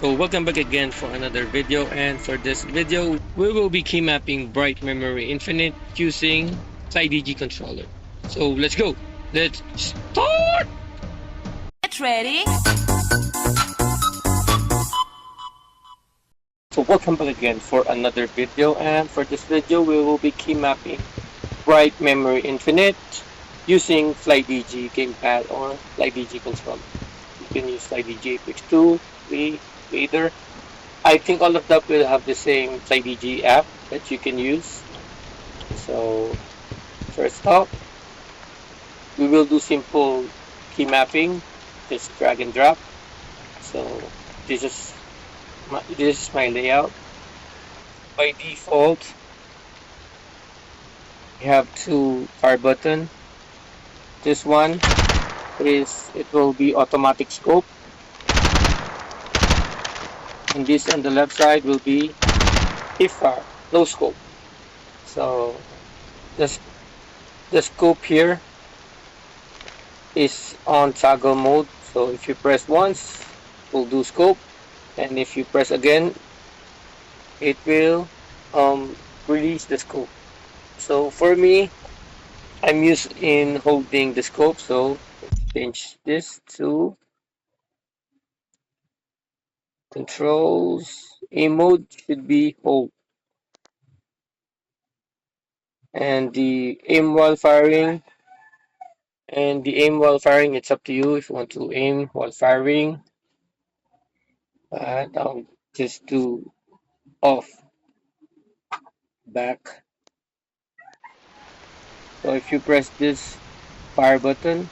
So welcome back again for another video, and for this video we will be key mapping Bright Memory Infinite using Flydigi controller. So let's go. Let's start. Get ready. So welcome back again for another video, and for this video we will be key mapping Bright Memory Infinite using Flydigi gamepad or Flydigi controller. You can use Flydigi Apex 2, 3, either. I think all of that will have the same Flydigi app that you can use. So first up, we will do simple key mapping, just drag and drop. So this is my layout. By default, we have two fire button. This one it will be automatic scope, and this on the left side will be hip fire, low scope. So the scope here is on toggle mode. So if you press once, it will do scope, and if you press again, it will release the scope. So for me, I'm used in holding the scope, so change this to controls. Aim mode should be hold, and the aim while firing. It's up to you if you want to aim while firing. But I'll just do off, back. So if you press this fire button,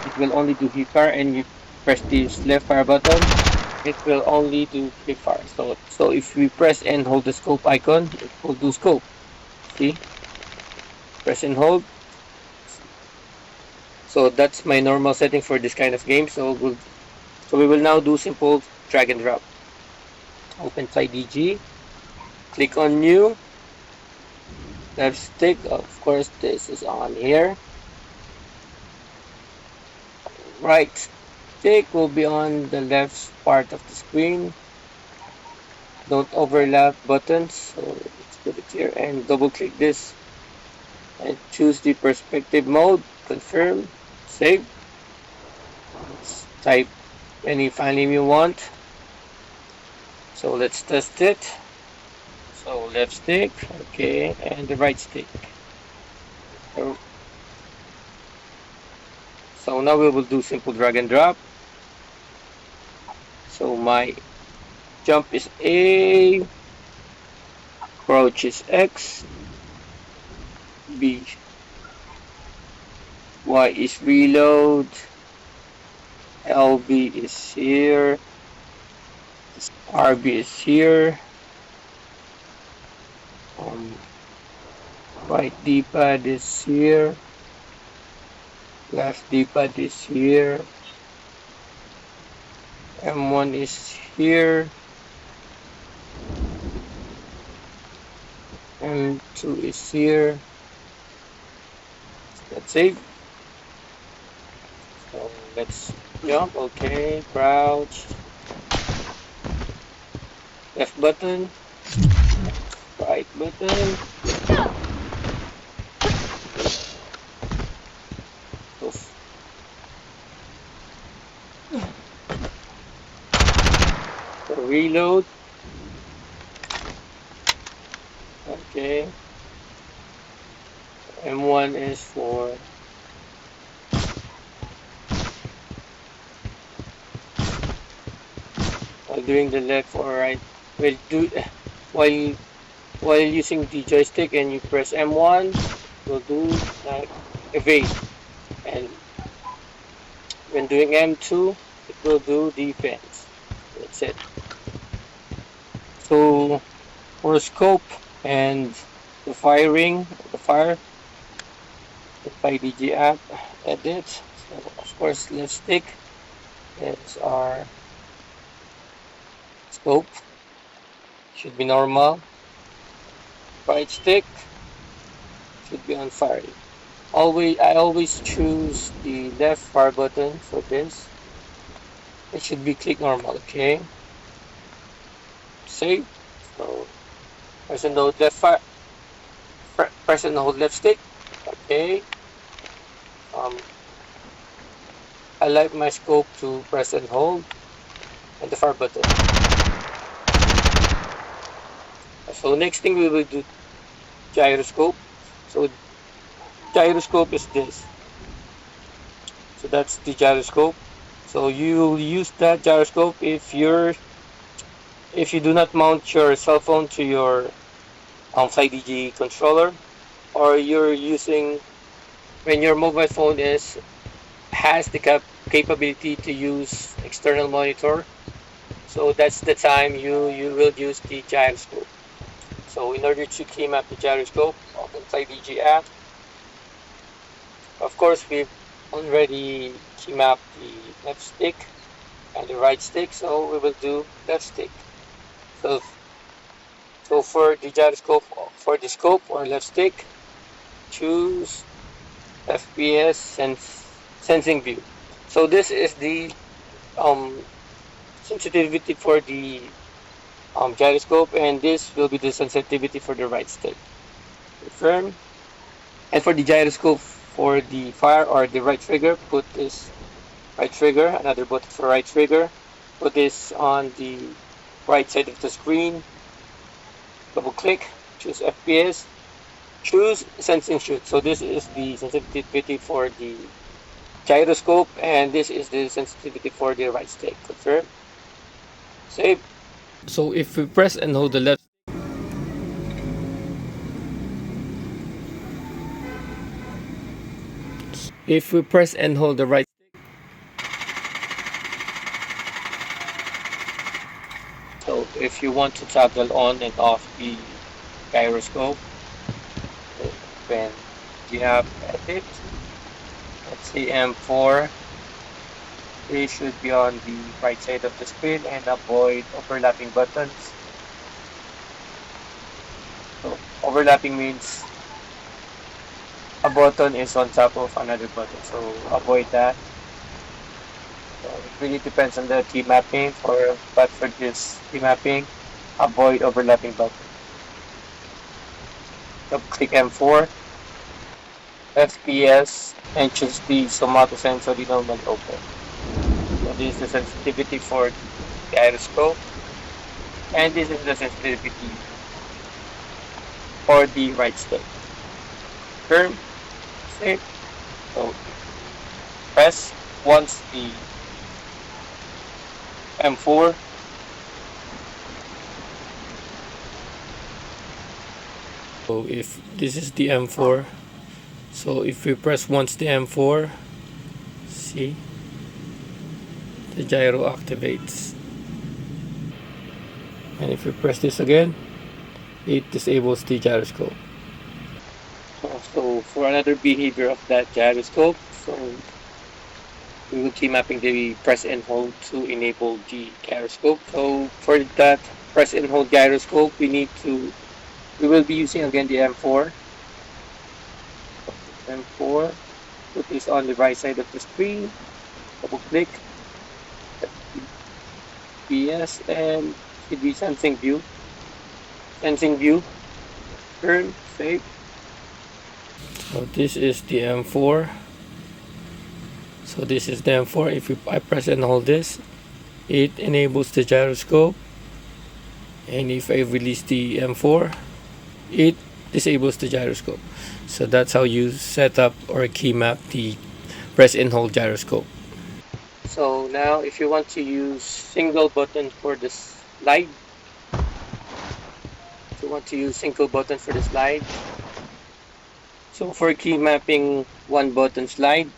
it will only do hip fire, and you press this left fire button, it will only do hip fire. So if we press and hold the scope icon, it will do scope. See? Press and hold. So that's my normal setting for this kind of game. So we will now do simple drag and drop. Open Flydigi, click on new, left stick, of course this is on here. Right stick will be on the left part of the screen. Don't overlap buttons, so let's put it here and double click this and choose the perspective mode, confirm, save. Let's type any file name you want. So let's test it. So left stick, okay, and the right stick. So now we will do simple drag and drop. So my jump is A, crouch is X, B, Y is reload, LB is here, RB is here, right D-pad is here, left D-pad is here, M1 is here, M2 is here. That's it. So let's jump. Okay, crouch, left button, right button. So reload. Okay. M1 is for doing the left or right. While using the joystick and you press M1, we'll do like evade, and when doing M2, it will do defense. That's it. So for scope and the firing, the Flydigi app, edit. So of course left stick is our scope, should be normal. Right stick should be on firing. I always choose the left fire button for this. It should be click normal, okay? Save. So press and hold left fire. Press and hold left stick. Okay. Um, I like my scope to press and hold and the fire button. So next thing we will do gyroscope. So gyroscope is this. So that's the gyroscope. So you'll use that gyroscope if you do not mount your cell phone to your Flydigi controller, or you're using when your mobile phone has the capability to use external monitor. So that's the time you will use the gyroscope. So in order to key map the gyroscope, open Flydigi app. Of course, we've already key mapped the left stick and the right stick, so we will do left stick. So, so for the gyroscope, for the scope or left stick, choose FPS sensing view. So this is the um, sensitivity for the gyroscope, and this will be the sensitivity for the right stick. Confirm. And for the gyroscope, for the fire or the right trigger, put this right trigger, another button for right trigger. Put this on the right side of the screen. Double click, choose FPS, choose sensing shoot. So this is the sensitivity for the gyroscope, and this is the sensitivity for the right stick. Confirm. Save. So if we press and hold the left, if we press and hold the right, so if you want to toggle on and off the gyroscope, open the app, edit. Let's see M4. They should be on the right side of the screen and avoid overlapping buttons. So overlapping means a button is on top of another button, so avoid that. So it really depends on the key mapping, but for this key mapping, avoid overlapping buttons. So click M4, FPS, and choose the somatosense so the normal open. So this is the sensitivity for the gyroscope, and this is the sensitivity for the right stick. Turn, save. So press once the M4. So if this is the M4, so if we press once the M4, see, the gyro activates. And if we press this again, it disables the gyroscope. So for another behavior of that gyroscope, so we will keep mapping the press and hold to enable the gyroscope. So for that press and hold gyroscope, we will be using again the M4. M4, put this on the right side of the screen, double click, PS, and should be sensing view. Sensing view, turn, save. So this is the M4. So this is the M4. If I press and hold this, it enables the gyroscope. And if I release the M4, it disables the gyroscope. So that's how you set up or key map the press and hold gyroscope. So now if you want to use single button for the slide, if you want to use single button for the slide, so for key mapping one button slide,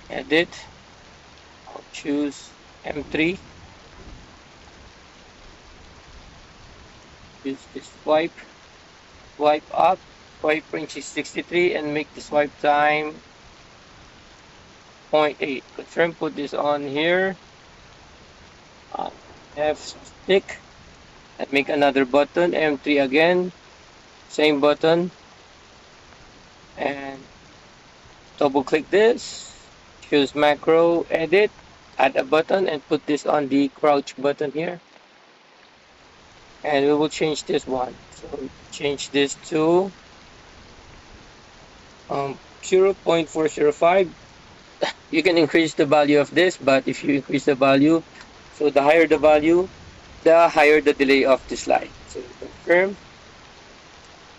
edit, I'll choose M3, use this swipe up, swipe range is 63, and make the swipe time 0.8. Confirm, put this on here, F stick, and make another button, M3 again, same button, and double click this, choose macro, edit, add a button, and put this on the crouch button here. and we will change this one. So change this to 0.405. You can increase the value of this, but if you increase the value, so the higher the value, the higher the delay of the slide. So confirm,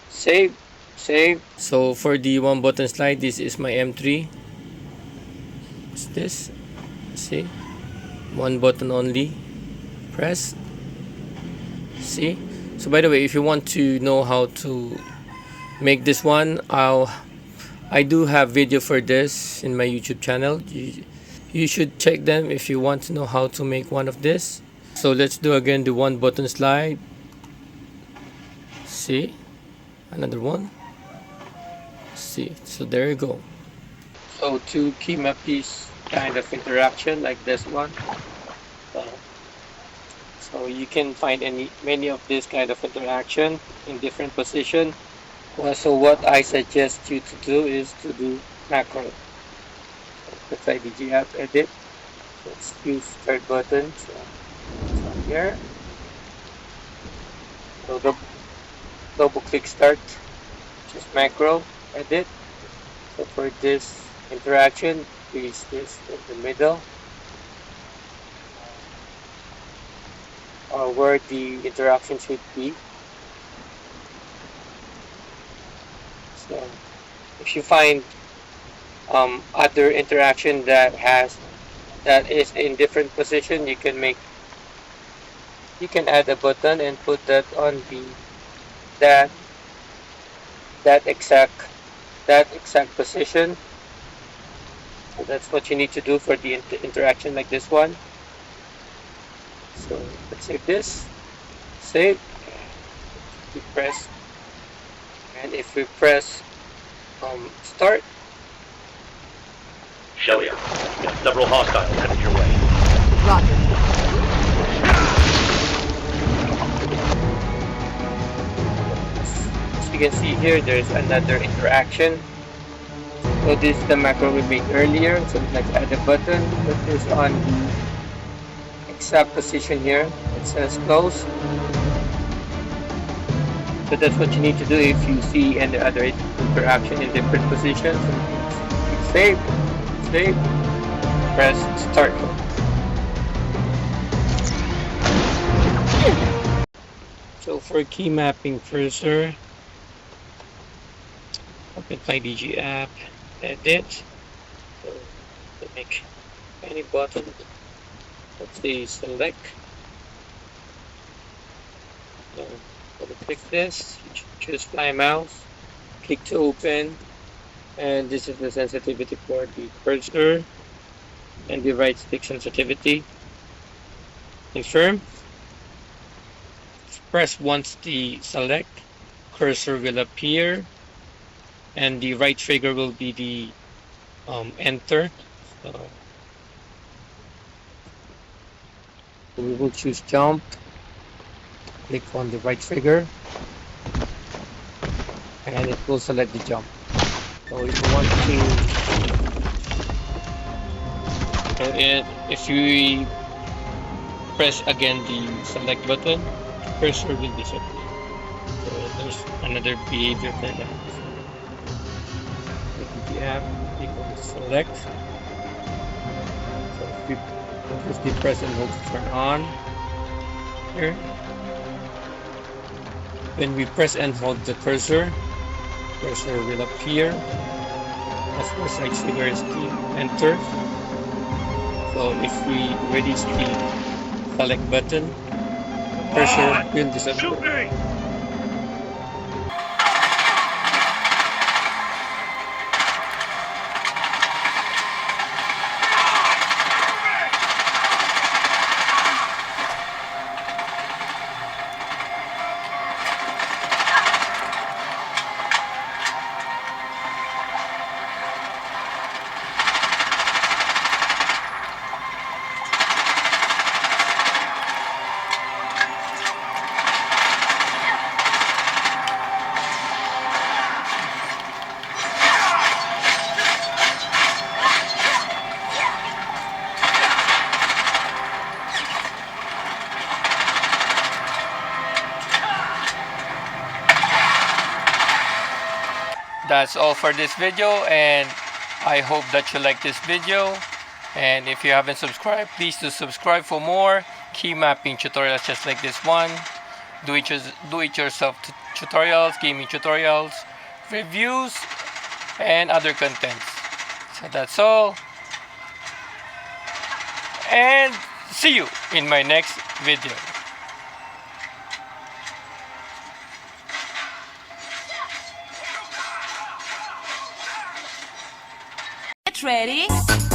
save, save. So for the one button slide, this is my M3. What's this? See, one button only. Press. See. So by the way, if you want to know how to make this one, I do have video for this in my YouTube channel. You should check them if you want to know how to make one of this. So let's do again the one button slide. See, another one. See, so there you go. So to key map this kind of interaction like this one. So you can find many of this kind of interaction in different position. So what I suggest you to do is to do macro. So the Flydigi app edit. Let's use third button. So from here. So double click start. Just macro edit. So for this interaction, place this in the middle. Or where the interaction should be. So if you find other interaction that is in different position, you can add a button and put that on that exact position. So that's what you need to do for the interaction like this one. So let's save this. Save. We press, and if we press start. Show you. Got several hostiles headed your way. Roger. As you can see here, there's another interaction. So this is the macro we made earlier. So let's add a button. Put this on the exact position here. It says close. So that's what you need to do if you see any other interaction in different positions. Save, save, press start. So for key mapping cursor, open Flydigi app, edit. So to make any button, let's say select. So click this, choose fly mouse, click to open, and this is the sensitivity for the cursor and the right stick sensitivity. Confirm. Press once the select, cursor will appear, and the right trigger will be the enter. So we will choose jump. Click on the right trigger, and it will select the jump. So if you want to, if you press again the select button, the cursor will disappear. So there's another behavior for that. Click the app, click on the select. So if we just press and hold to turn on here. When we press and hold the cursor will appear. As first right trigger is the enter. So if we release the select button, cursor will disappear. that's all for this video, and I hope that you like this video. And if you haven't subscribed, please do subscribe for more key mapping tutorials just like this one. Do it yourself tutorials, gaming tutorials, reviews, and other contents. So that's all. And see you in my next video. Get ready.